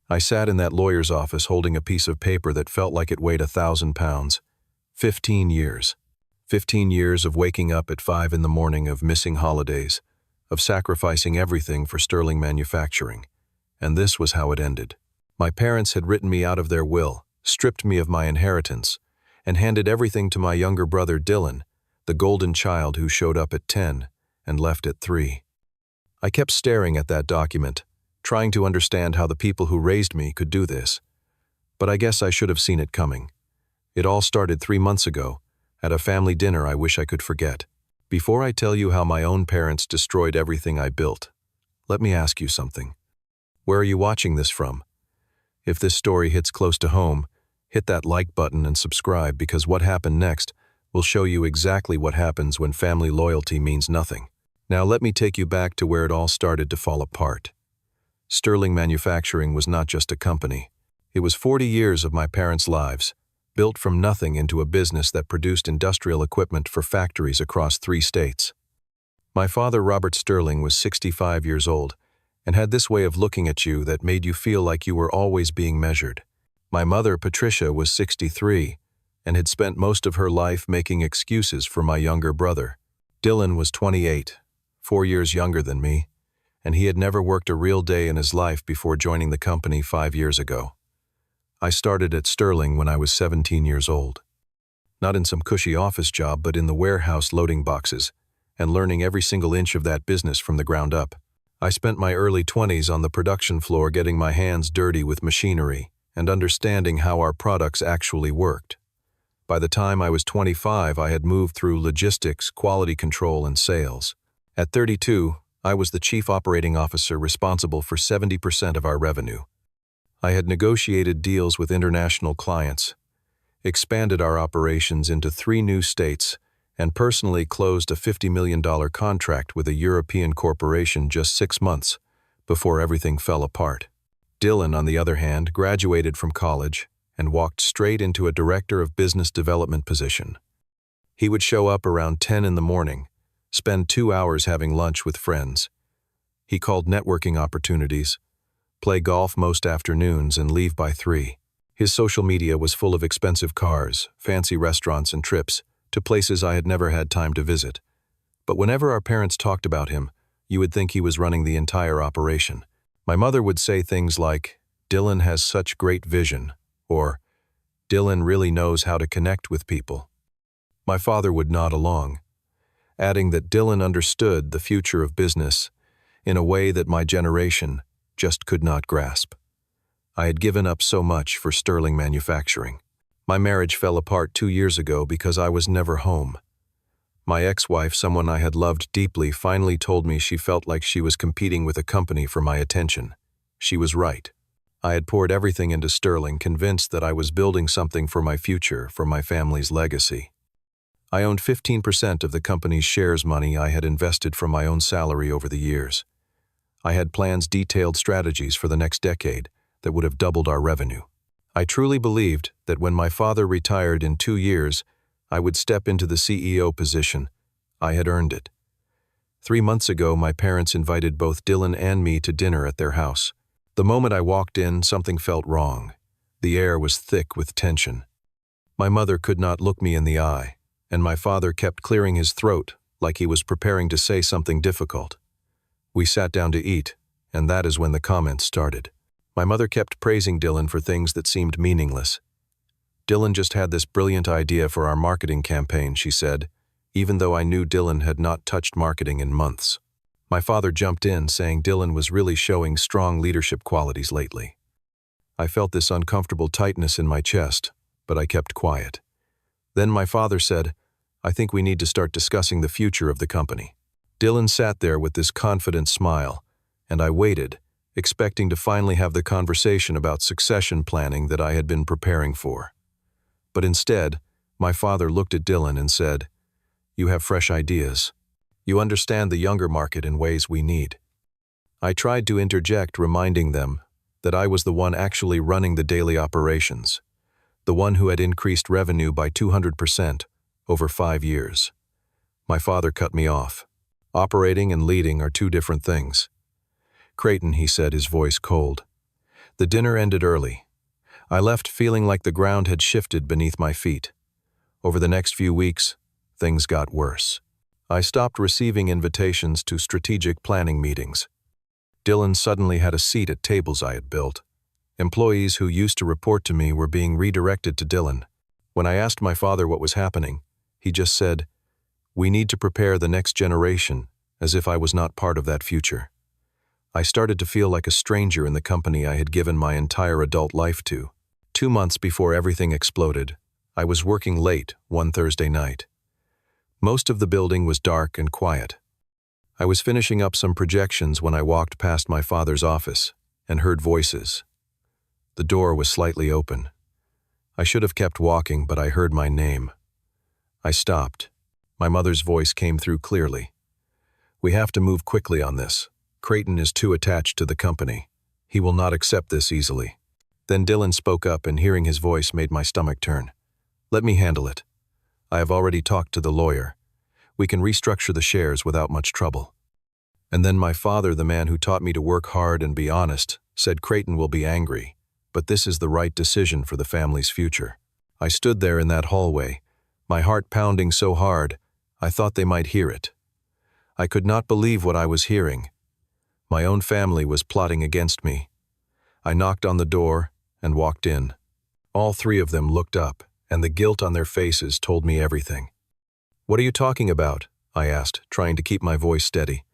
I sat in that lawyer's office holding a piece of paper that felt like it weighed 1,000 pounds. 15 years. 15 years of waking up at 5 in the morning, of missing holidays, of sacrificing everything for Sterling Manufacturing. And this was how it ended. My parents had written me out of their will, stripped me of my inheritance, and handed everything to my younger brother Dylan, the golden child who showed up at 10 and left at 3. I kept staring at that document, trying to understand how the people who raised me could do this. But I guess I should have seen it coming. It all started 3 months ago, at a family dinner I wish I could forget. Before I tell you how my own parents destroyed everything I built, let me ask you something. Where are you watching this from? If this story hits close to home, hit that like button and subscribe, because what happened next will show you exactly what happens when family loyalty means nothing. Now let me take you back to where it all started to fall apart. Sterling Manufacturing was not just a company. It was 40 years of my parents' lives, built from nothing into a business that produced industrial equipment for factories across 3 states. My father, Robert Sterling, was 65 years old and had this way of looking at you that made you feel like you were always being measured. My mother, Patricia, was 63 and had spent most of her life making excuses for my younger brother. Dylan was 28, 4 years younger than me, and he had never worked a real day in his life before joining the company 5 years ago. I started at Sterling when I was 17 years old. Not in some cushy office job, but in the warehouse loading boxes and learning every single inch of that business from the ground up. I spent my early 20s on the production floor getting my hands dirty with machinery and understanding how our products actually worked. By the time I was 25, I had moved through logistics, quality control, and sales. At 32, I was the chief operating officer responsible for 70% of our revenue. I had negotiated deals with international clients, expanded our operations into 3 new states, and personally closed a $50 million contract with a European corporation just 6 months before everything fell apart. Dylan, on the other hand, graduated from college and walked straight into a director of business development position. He would show up around 10 in the morning, spend 2 hours having lunch with friends. He called networking opportunities, play golf most afternoons, and leave by 3. His social media was full of expensive cars, fancy restaurants, and trips to places I had never had time to visit. But whenever our parents talked about him, you would think he was running the entire operation. My mother would say things like, "Dylan has such great vision," or "Dylan really knows how to connect with people." My father would nod along, adding that Dylan understood the future of business in a way that my generation just could not grasp. I had given up so much for Sterling Manufacturing. My marriage fell apart 2 years ago because I was never home. My ex-wife, someone I had loved deeply, finally told me she felt like she was competing with a company for my attention. She was right. I had poured everything into Sterling, convinced that I was building something for my future, for my family's legacy. I owned 15% of the company's shares, money I had invested from my own salary over the years. I had plans, detailed strategies for the next decade that would have doubled our revenue. I truly believed that when my father retired in 2 years, I would step into the CEO position. I had earned it. 3 months ago, my parents invited both Dylan and me to dinner at their house. The moment I walked in, something felt wrong. The air was thick with tension. My mother could not look me in the eye, and my father kept clearing his throat like he was preparing to say something difficult. We sat down to eat, and that is when the comments started. My mother kept praising Dylan for things that seemed meaningless. "Dylan just had this brilliant idea for our marketing campaign," she said, even though I knew Dylan had not touched marketing in months. My father jumped in, saying Dylan was really showing strong leadership qualities lately. I felt this uncomfortable tightness in my chest, but I kept quiet. Then my father said, "I think we need to start discussing the future of the company." Dylan sat there with this confident smile, and I waited, expecting to finally have the conversation about succession planning that I had been preparing for. But instead, my father looked at Dylan and said, "You have fresh ideas. You understand the younger market in ways we need." I tried to interject, reminding them that I was the one actually running the daily operations, the one who had increased revenue by 200% over 5 years. My father cut me off. "Operating and leading are 2 different things." "Creighton," he said, his voice cold, The dinner ended early. I left feeling like the ground had shifted beneath my feet. Over the next few weeks, things got worse. I stopped receiving invitations to strategic planning meetings. Dylan suddenly had a seat at tables I had built. Employees who used to report to me were being redirected to Dylan. When I asked my father what was happening, he just said, "We need to prepare the next generation," as if I was not part of that future. I started to feel like a stranger in the company I had given my entire adult life to. 2 months before everything exploded, I was working late one Thursday night. Most of the building was dark and quiet. I was finishing up some projections when I walked past my father's office and heard voices. The door was slightly open. I should have kept walking, but I heard my name. I stopped. My mother's voice came through clearly. "We have to move quickly on this. Creighton is too attached to the company. He will not accept this easily." Then Dylan spoke up, and hearing his voice made my stomach turn. "Let me handle it. I have already talked to the lawyer. We can restructure the shares without much trouble." And then my father, the man who taught me to work hard and be honest, said Creighton will be angry, but this is the right decision for the family's future. I stood there in that hallway, my heart pounding so hard, I thought they might hear it. I could not believe what I was hearing. My own family was plotting against me. I knocked on the door and walked in. All three of them looked up, and the guilt on their faces told me everything. "What are you talking about?" I asked, trying to keep my voice steady.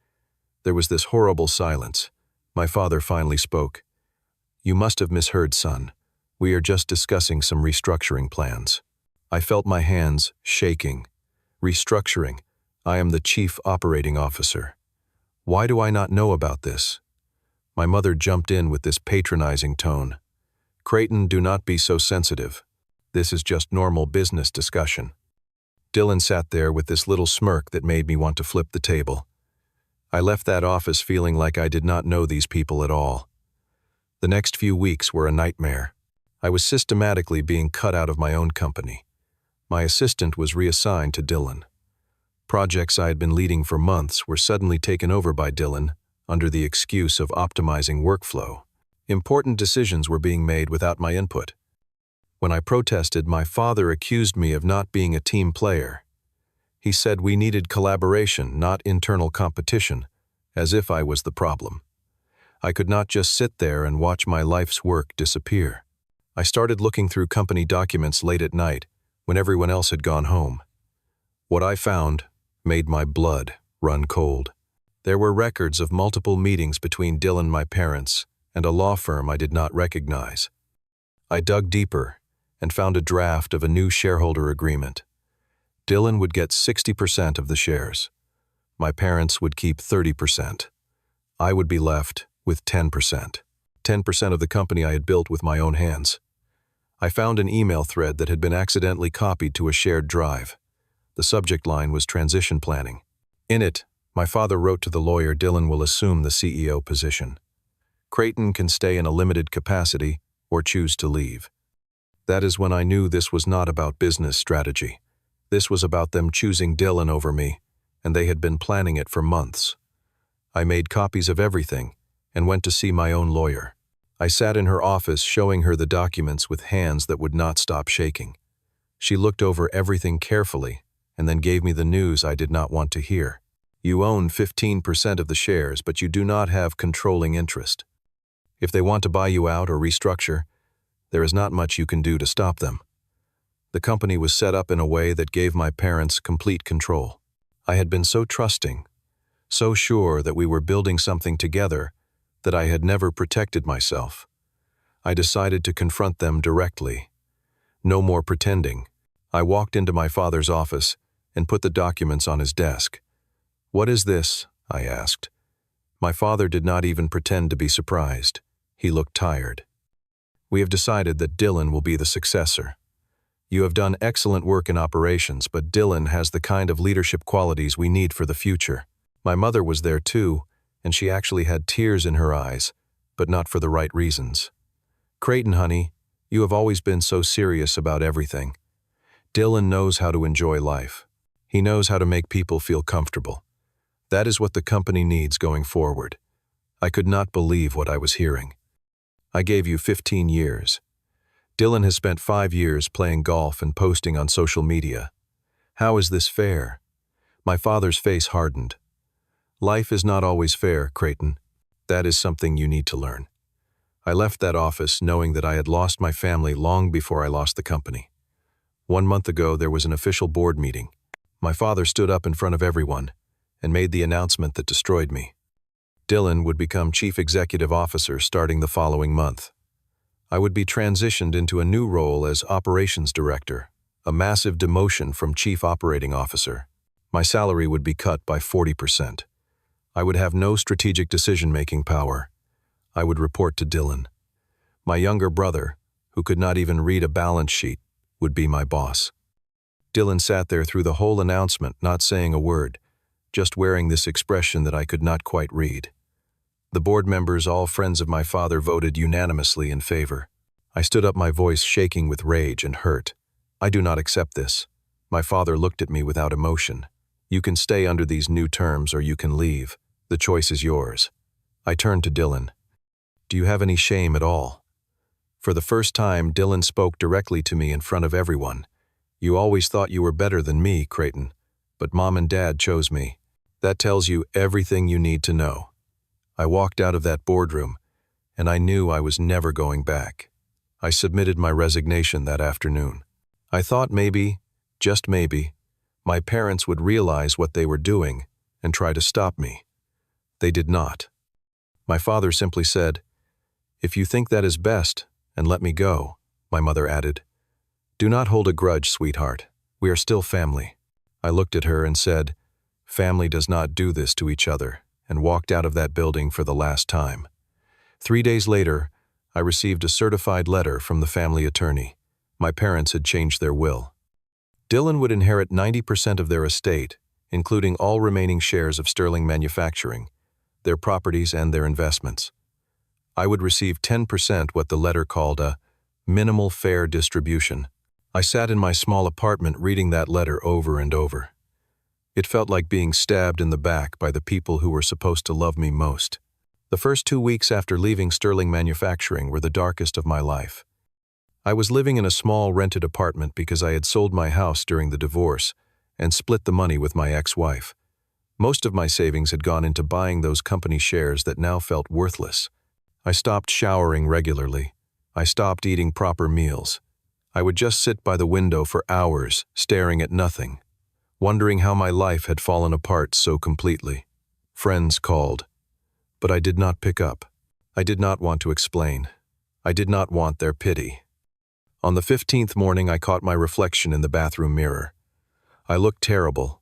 There was this horrible silence. My father finally spoke. "You must have misheard, son. We are just discussing some restructuring plans." I felt my hands shaking. "Restructuring? I am the chief operating officer. Why do I not know about this?" My mother jumped in with this patronizing tone. "Creighton, do not be so sensitive. This is just normal business discussion." Dylan sat there with this little smirk that made me want to flip the table. I left that office feeling like I did not know these people at all. The next few weeks were a nightmare. I was systematically being cut out of my own company. My assistant was reassigned to Dylan. Projects I had been leading for months were suddenly taken over by Dylan under the excuse of optimizing workflow. Important decisions were being made without my input. When I protested, my father accused me of not being a team player. He said we needed collaboration, not internal competition, as if I was the problem. I could not just sit there and watch my life's work disappear. I started looking through company documents late at night, when everyone else had gone home. What I found made my blood run cold. There were records of multiple meetings between Dylan, my parents, and a law firm I did not recognize. I dug deeper and found a draft of a new shareholder agreement. Dylan would get 60% of the shares. My parents would keep 30%. I would be left with 10%. 10% of the company I had built with my own hands. I found an email thread that had been accidentally copied to a shared drive. The subject line was transition planning. In it, my father wrote to the lawyer Dylan will assume the CEO position. Creighton can stay in a limited capacity or choose to leave. That is when I knew this was not about business strategy. This was about them choosing Dylan over me, and they had been planning it for months. I made copies of everything and went to see my own lawyer. I sat in her office showing her the documents with hands that would not stop shaking. She looked over everything carefully and then gave me the news I did not want to hear. "You own 15% of the shares, but you do not have controlling interest. If they want to buy you out or restructure, there is not much you can do to stop them." The company was set up in a way that gave my parents complete control. I had been so trusting, so sure that we were building something together, that I had never protected myself. I decided to confront them directly. No more pretending. I walked into my father's office and put the documents on his desk. "What is this?" I asked. My father did not even pretend to be surprised. He looked tired. "We have decided that Dylan will be the successor. You have done excellent work in operations, but Dylan has the kind of leadership qualities we need for the future." My mother was there too, and she actually had tears in her eyes, but not for the right reasons. "Creighton, honey, you have always been so serious about everything. Dylan knows how to enjoy life. He knows how to make people feel comfortable. That is what the company needs going forward." I could not believe what I was hearing. I gave you 15 years. Dylan has spent 5 years playing golf and posting on social media. How is this fair? My father's face hardened. Life is not always fair, Creighton. That is something you need to learn. I left that office knowing that I had lost my family long before I lost the company. 1 month ago, there was an official board meeting. My father stood up in front of everyone and made the announcement that destroyed me. Dylan would become chief executive officer starting the following month. I would be transitioned into a new role as operations director, a massive demotion from chief operating officer. My salary would be cut by 40%. I would have no strategic decision-making power. I would report to Dylan. My younger brother, who could not even read a balance sheet, would be my boss. Dylan sat there through the whole announcement, not saying a word, just wearing this expression that I could not quite read. The board members, all friends of my father, voted unanimously in favor. I stood up, my voice shaking with rage and hurt. I do not accept this. My father looked at me without emotion. You can stay under these new terms or you can leave. The choice is yours. I turned to Dylan. Do you have any shame at all? For the first time, Dylan spoke directly to me in front of everyone. You always thought you were better than me, Creighton, but Mom and Dad chose me. That tells you everything you need to know. I walked out of that boardroom, and I knew I was never going back. I submitted my resignation that afternoon. I thought maybe, just maybe, my parents would realize what they were doing and try to stop me. They did not. My father simply said, "If you think that is best, and let me go," my mother added. "Do not hold a grudge, sweetheart. We are still family." I looked at her and said, "Family does not do this to each other," and walked out of that building for the last time. 3 days later, I received a certified letter from the family attorney. My parents had changed their will. Dylan would inherit 90% of their estate, including all remaining shares of Sterling Manufacturing, their properties and their investments. I would receive 10%, what the letter called a minimal fair distribution. I sat in my small apartment reading that letter over and over. It felt like being stabbed in the back by the people who were supposed to love me most. The first 2 weeks after leaving Sterling Manufacturing were the darkest of my life. I was living in a small rented apartment because I had sold my house during the divorce and split the money with my ex-wife. Most of my savings had gone into buying those company shares that now felt worthless. I stopped showering regularly. I stopped eating proper meals. I would just sit by the window for hours, staring at nothing, wondering how my life had fallen apart so completely. Friends called, but I did not pick up. I did not want to explain. I did not want their pity. On the 15th morning, I caught my reflection in the bathroom mirror. I looked terrible.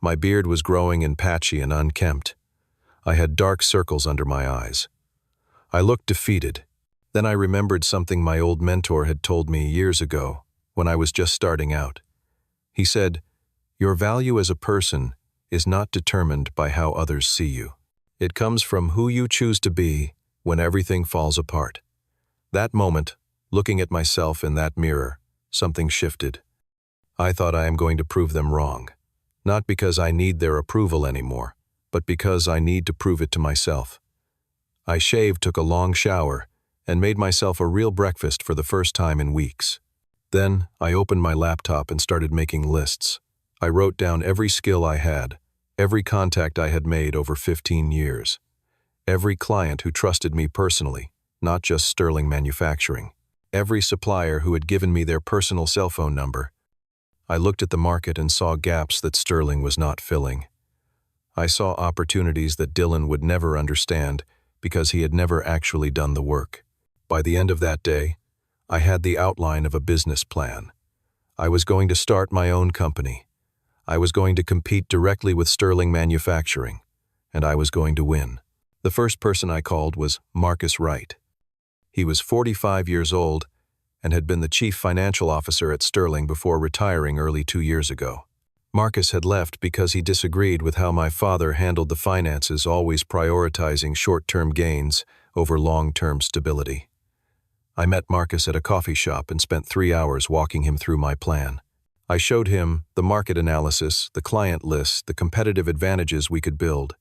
My beard was growing and patchy and unkempt. I had dark circles under my eyes. I looked defeated. Then I remembered something my old mentor had told me years ago when I was just starting out. He said, "Your value as a person is not determined by how others see you. It comes from who you choose to be when everything falls apart." That moment, looking at myself in that mirror, something shifted. I thought I am going to prove them wrong, not because I need their approval anymore, but because I need to prove it to myself. I shaved, took a long shower, and made myself a real breakfast for the first time in weeks. Then I opened my laptop and started making lists. I wrote down every skill I had, every contact I had made over 15 years, every client who trusted me personally, not just Sterling Manufacturing, every supplier who had given me their personal cell phone number. I looked at the market and saw gaps that Sterling was not filling. I saw opportunities that Dylan would never understand because he had never actually done the work. By the end of that day, I had the outline of a business plan. I was going to start my own company. I was going to compete directly with Sterling Manufacturing, and I was going to win. The first person I called was Marcus Wright. He was 45 years old and had been the chief financial officer at Sterling before retiring early 2 years ago. Marcus had left because he disagreed with how my father handled the finances, always prioritizing short-term gains over long-term stability. I met Marcus at a coffee shop and spent 3 hours walking him through my plan. I showed him the market analysis, the client list, the competitive advantages we could build.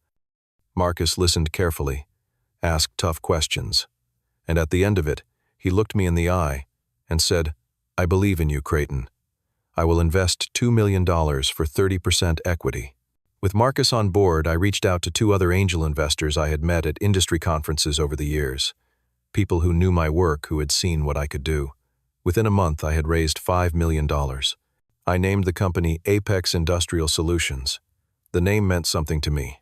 Marcus listened carefully, asked tough questions. And at the end of it, he looked me in the eye and said, "I believe in you, Creighton. I will invest $2 million for 30% equity." With Marcus on board, I reached out to two other angel investors I had met at industry conferences over the years, people who knew my work, who had seen what I could do. Within a month, I had raised $5 million. I named the company Apex Industrial Solutions. The name meant something to me.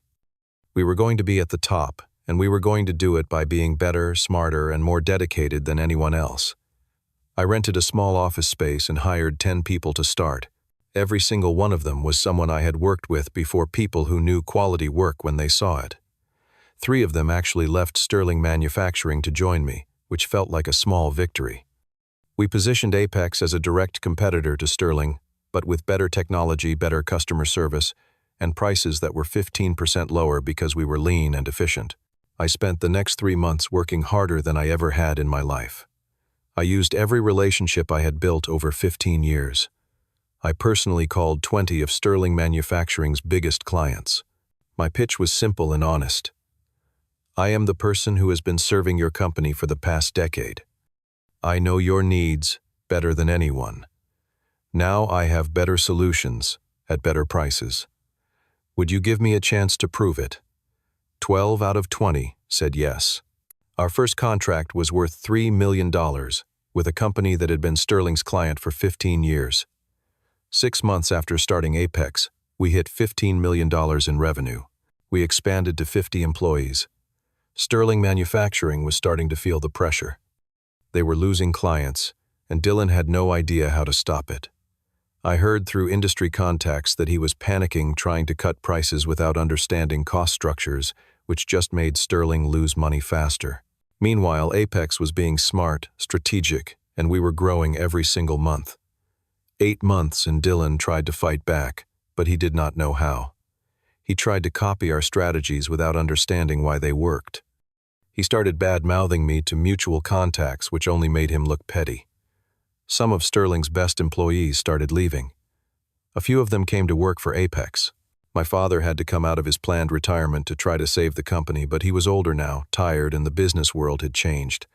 We were going to be at the top, and we were going to do it by being better, smarter, and more dedicated than anyone else. I rented a small office space and hired 10 people to start. Every single one of them was someone I had worked with before, people who knew quality work when they saw it. 3 of them actually left Sterling Manufacturing to join me, which felt like a small victory. We positioned Apex as a direct competitor to Sterling, but with better technology, better customer service, and prices that were 15% lower because we were lean and efficient. I spent the next 3 months working harder than I ever had in my life. I used every relationship I had built over 15 years. I personally called 20 of Sterling Manufacturing's biggest clients. My pitch was simple and honest. I am the person who has been serving your company for the past decade. I know your needs better than anyone. Now I have better solutions at better prices. Would you give me a chance to prove it? 12 out of 20 said yes. Our first contract was worth $3 million with a company that had been Sterling's client for 15 years. 6 months after starting Apex, we hit $15 million in revenue. We expanded to 50 employees. Sterling Manufacturing was starting to feel the pressure. They were losing clients, and Dylan had no idea how to stop it. I heard through industry contacts that he was panicking, trying to cut prices without understanding cost structures, which just made Sterling lose money faster. Meanwhile, Apex was being smart, strategic, and we were growing every single month. 8 months and Dylan tried to fight back, but he did not know how. He tried to copy our strategies without understanding why they worked. He started bad-mouthing me to mutual contacts, which only made him look petty. Some of Sterling's best employees started leaving. A few of them came to work for Apex. My father had to come out of his planned retirement to try to save the company, but he was older now, tired, and the business world had changed.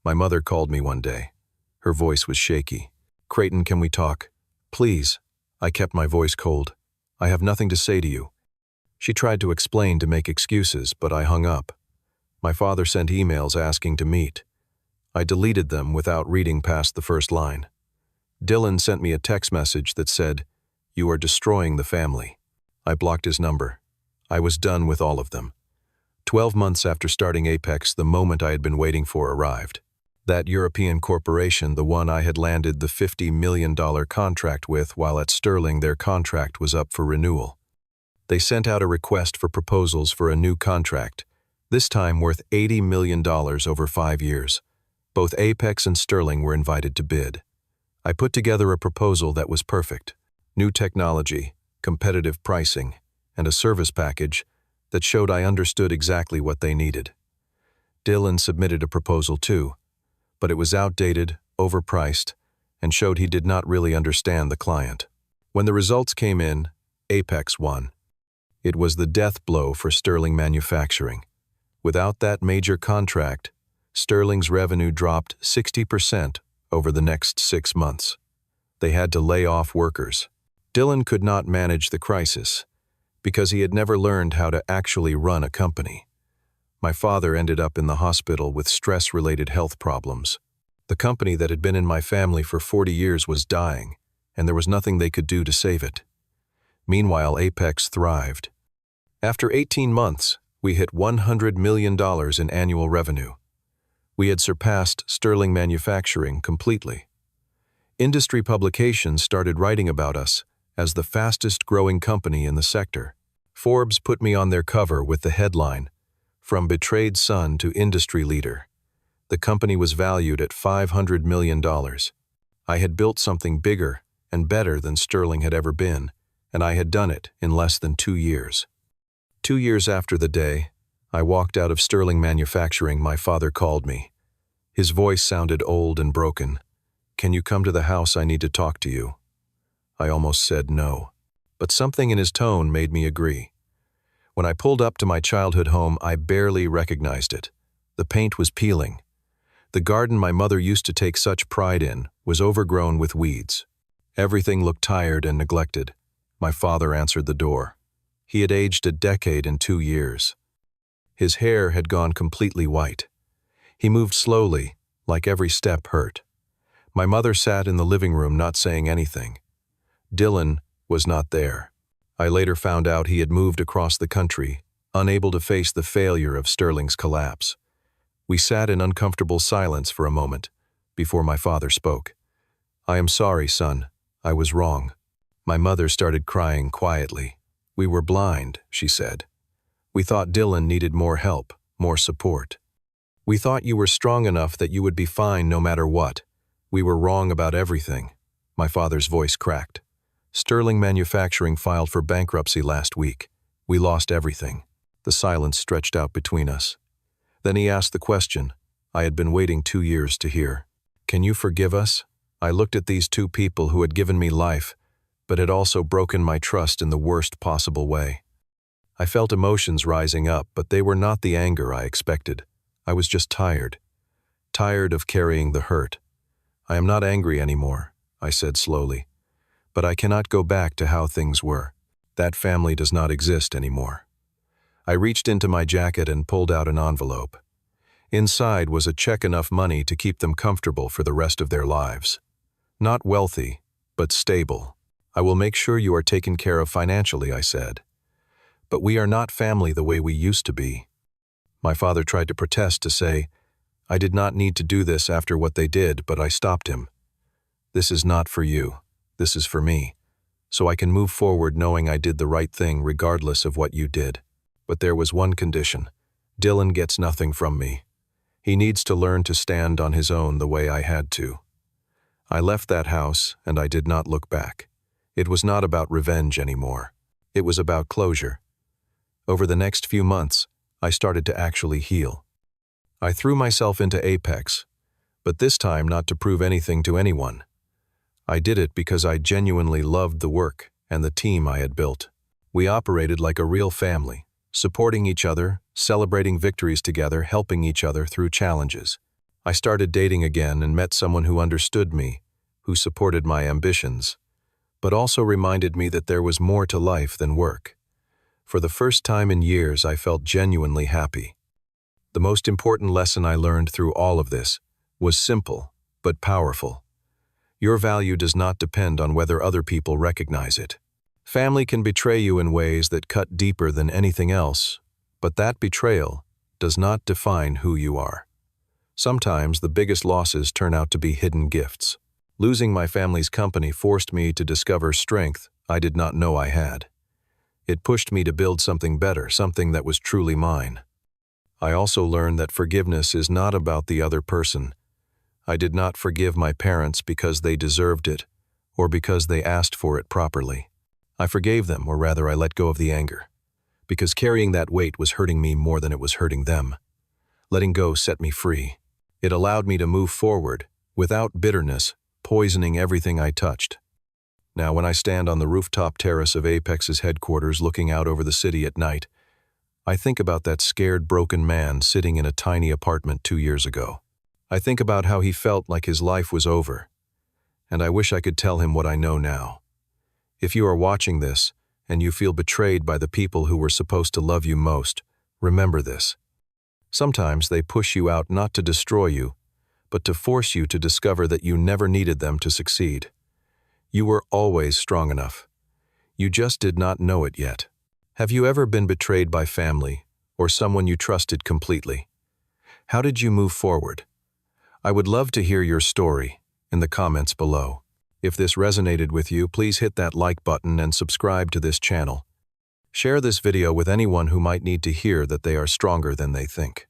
My mother called me one day. Her voice was shaky. "Creighton, can we talk? Please." I kept my voice cold. "I have nothing to say to you." She tried to explain, to make excuses, but I hung up. My father sent emails asking to meet. I deleted them without reading past the first line. Dylan sent me a text message that said, "You are destroying the family." I blocked his number. I was done with all of them. 12 months after starting Apex, the moment I had been waiting for arrived. That European corporation, the one I had landed the $50 million contract with while at Sterling, their contract was up for renewal. They sent out a request for proposals for a new contract, this time worth $80 million over 5 years. Both Apex and Sterling were invited to bid. I put together a proposal that was perfect. New technology, competitive pricing, and a service package that showed I understood exactly what they needed. Dylan submitted a proposal too, but it was outdated, overpriced, and showed he did not really understand the client. When the results came in, Apex won. It was the death blow for Sterling Manufacturing. Without that major contract, Sterling's revenue dropped 60% over the next 6 months. They had to lay off workers. Dylan could not manage the crisis because he had never learned how to actually run a company. My father ended up in the hospital with stress-related health problems. The company that had been in my family for 40 years was dying, and there was nothing they could do to save it. Meanwhile, Apex thrived. After 18 months, we hit $100 million in annual revenue. We had surpassed Sterling Manufacturing completely. Industry publications started writing about us as the fastest-growing company in the sector. Forbes put me on their cover with the headline, "From Betrayed Son to Industry Leader." The company was valued at $500 million. I had built something bigger and better than Sterling had ever been, and I had done it in less than 2 years. 2 years after the day I walked out of Sterling Manufacturing, my father called me. His voice sounded old and broken. "Can you come to the house? I need to talk to you." I almost said no, but something in his tone made me agree. When I pulled up to my childhood home, I barely recognized it. The paint was peeling. The garden my mother used to take such pride in was overgrown with weeds. Everything looked tired and neglected. My father answered the door. He had aged a decade and 2 years. His hair had gone completely white. He moved slowly, like every step hurt. My mother sat in the living room not saying anything. Dylan was not there. I later found out he had moved across the country, unable to face the failure of Sterling's collapse. We sat in uncomfortable silence for a moment, before my father spoke. "I am sorry, son. I was wrong." My mother started crying quietly. "We were blind," she said. "We thought Dylan needed more help, more support. We thought you were strong enough that you would be fine no matter what. We were wrong about everything." My father's voice cracked. "Sterling Manufacturing filed for bankruptcy last week. We lost everything." The silence stretched out between us. Then he asked the question I had been waiting 2 years to hear. "Can you forgive us?" I looked at these two people who had given me life, but had also broken my trust in the worst possible way. I felt emotions rising up, but they were not the anger I expected. I was just tired. Tired of carrying the hurt. "I am not angry anymore," I said slowly. "But I cannot go back to how things were. That family does not exist anymore." I reached into my jacket and pulled out an envelope. Inside was a check enough money to keep them comfortable for the rest of their lives. Not wealthy, but stable. "I will make sure you are taken care of financially," I said. "But we are not family the way we used to be." My father tried to protest, to say, "I did not need to do this after what they did," but I stopped him. "This is not for you. This is for me. So I can move forward knowing I did the right thing regardless of what you did. But there was one condition. Dylan gets nothing from me. He needs to learn to stand on his own the way I had to." I left that house, and I did not look back. It was not about revenge anymore. It was about closure. Over the next few months, I started to actually heal. I threw myself into Apex, but this time not to prove anything to anyone. I did it because I genuinely loved the work and the team I had built. We operated like a real family, supporting each other, celebrating victories together, helping each other through challenges. I started dating again and met someone who understood me, who supported my ambitions, but also reminded me that there was more to life than work. For the first time in years, I felt genuinely happy. The most important lesson I learned through all of this was simple, but powerful. Your value does not depend on whether other people recognize it. Family can betray you in ways that cut deeper than anything else, but that betrayal does not define who you are. Sometimes the biggest losses turn out to be hidden gifts. Losing my family's company forced me to discover strength I did not know I had. It pushed me to build something better, something that was truly mine. I also learned that forgiveness is not about the other person. I did not forgive my parents because they deserved it, or because they asked for it properly. I forgave them, or rather I let go of the anger, because carrying that weight was hurting me more than it was hurting them. Letting go set me free. It allowed me to move forward, without bitterness, poisoning everything I touched. Now, when I stand on the rooftop terrace of Apex's headquarters looking out over the city at night, I think about that scared, broken man sitting in a tiny apartment 2 years ago. I think about how he felt like his life was over, and I wish I could tell him what I know now. If you are watching this, and you feel betrayed by the people who were supposed to love you most, remember this. Sometimes they push you out not to destroy you, but to force you to discover that you never needed them to succeed. You were always strong enough. You just did not know it yet. Have you ever been betrayed by family, or someone you trusted completely? How did you move forward? I would love to hear your story in the comments below. If this resonated with you, please hit that like button and subscribe to this channel. Share this video with anyone who might need to hear that they are stronger than they think.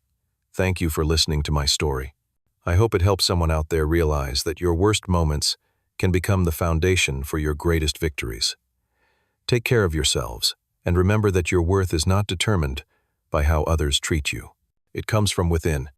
Thank you for listening to my story. I hope it helps someone out there realize that your worst moments can become the foundation for your greatest victories. Take care of yourselves, and remember that your worth is not determined by how others treat you. It comes from within.